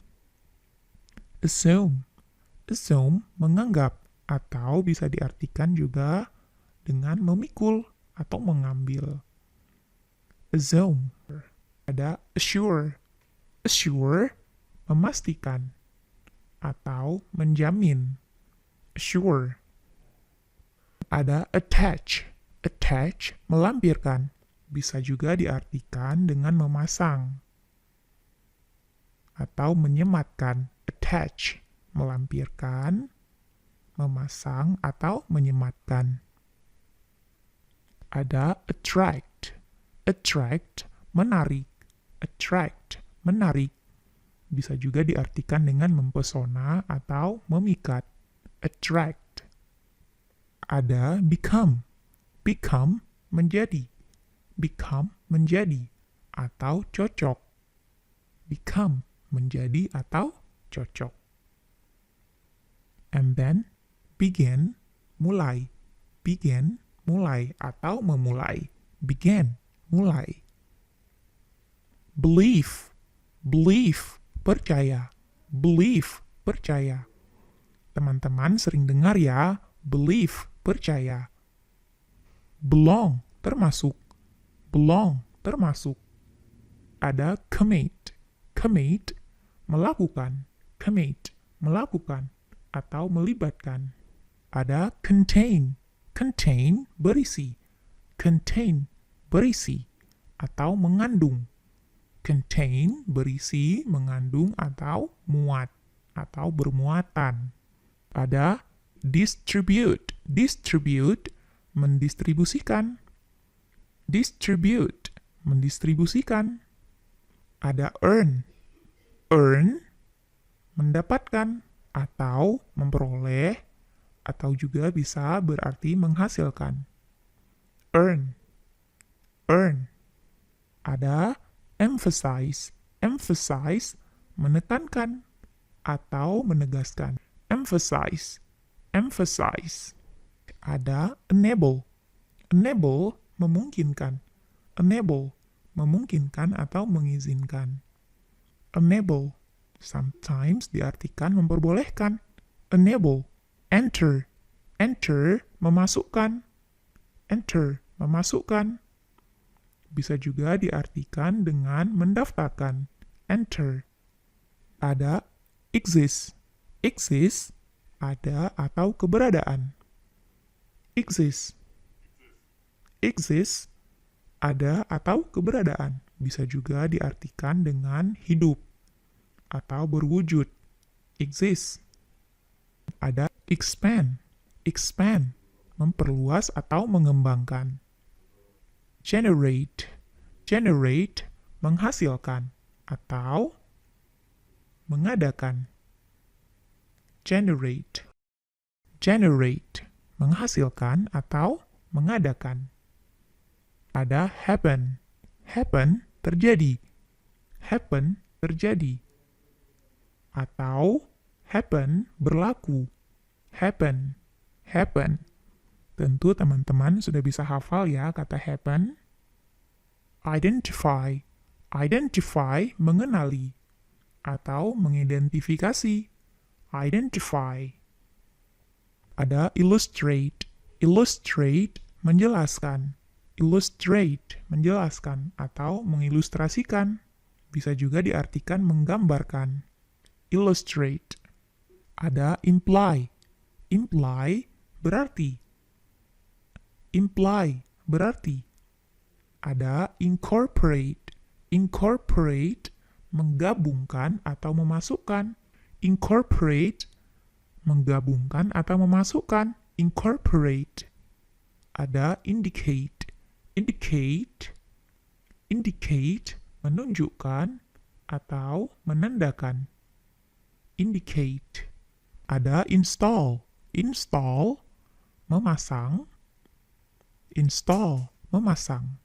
assume, assume, menganggap, atau bisa diartikan juga dengan memikul atau mengambil, assume. Ada assure, assure, memastikan atau menjamin, assure. Ada attach, attach, melampirkan, bisa juga diartikan dengan memasang atau menyematkan, attach, melampirkan, memasang atau menyematkan. Ada attract, attract, menarik, attract, menarik. Bisa juga diartikan dengan mempesona atau memikat, attract. Ada become, become, menjadi, become, menjadi, atau cocok, become, menjadi atau cocok. And then, begin, mulai, begin, mulai, atau memulai, begin, mulai. Believe, believe, percaya, believe, percaya. Teman-teman sering dengar ya, believe, percaya. Belong, termasuk, belong, termasuk. Ada commit, commit, melakukan, commit, melakukan, atau melibatkan. Ada contain, contain, berisi, contain, berisi, atau mengandung. Contain, berisi, mengandung, atau muat, atau bermuatan. Ada distribute, distribute, mendistribusikan. Distribute, mendistribusikan. Ada earn, earn, mendapatkan, atau memperoleh, atau juga bisa berarti menghasilkan. Earn, earn. Ada emphasize, emphasize, menekankan, atau menegaskan. Emphasize, emphasize. Ada enable, enable, memungkinkan. Enable, memungkinkan atau mengizinkan. Enable, sometimes diartikan memperbolehkan. Enable, enter, enter, memasukkan. Enter, memasukkan. Bisa juga diartikan dengan mendaftarkan. Enter. Ada exist, exist, ada atau keberadaan. Exist, exist, ada atau keberadaan. Bisa juga diartikan dengan hidup atau berwujud. Exist. Ada expand, expand, memperluas atau mengembangkan. Generate, generate, menghasilkan atau mengadakan. Generate, generate, menghasilkan atau mengadakan. Ada happen, happen, terjadi. Happen, terjadi. Atau happen, berlaku. Happen, happen. Tentu teman-teman sudah bisa hafal ya kata happen. Identify, identify, mengenali. Atau mengidentifikasi. Identify. Ada illustrate, illustrate, menjelaskan. Illustrate, menjelaskan atau mengilustrasikan. Bisa juga diartikan menggambarkan. Illustrate. Ada imply, imply, berarti. Imply, berarti. Ada incorporate, Incorporate, menggabungkan atau memasukkan. Incorporate, menggabungkan atau memasukkan. Incorporate. Ada indicate. Indicate, indicate, menunjukkan atau menandakan. Indicate. Ada install. Install, memasang. Install, memasang.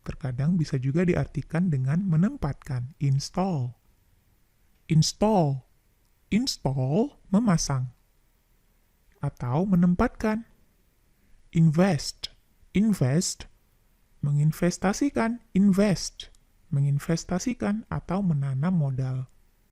Terkadang bisa juga diartikan dengan menempatkan. Install. Install. Install, memasang. Atau menempatkan. Invest. Invest, menginvestasikan. Invest, menginvestasikan atau menanam modal.